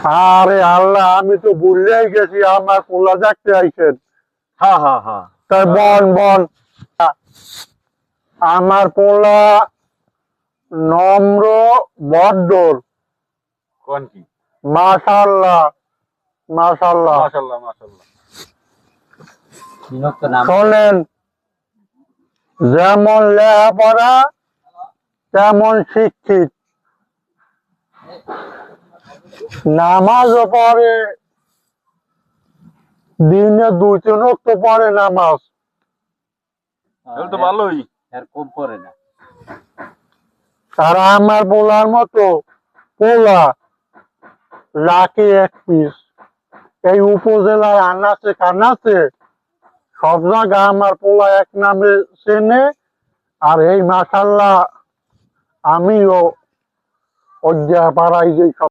আরে আল্লাহ, আমি তো ভুলেই গেছি আমার পোলা দেখতে আইছেন। হ্যাঁ হ্যাঁ হ্যাঁ তাই বন বন আমার পোলা নম্র বদ্দর। কোন কি? মাশাআল্লাহ মাশাআল্লাহ। মাশাআল্লাহ মাশাআল্লাহ। বিনক্ত নাম শোনেন, যেমন লেখাপড়া তেমন শিক্ষিত, নামাজও পড়ে, দিনে 2-3 ওয়াক্ত পড়ে নামাজ। তাহলে তো ভালোই। আর কম পড়ে না। আর আমার পোলার মতো পোলা লাখে এক পিস। এই উপজেলার আনাচে কানাচে সব জায়গা আমার পোলা এক নামে চেনে। আর এই মাশাআল্লাহ আমিও অজ্ঞা পাড়াই যে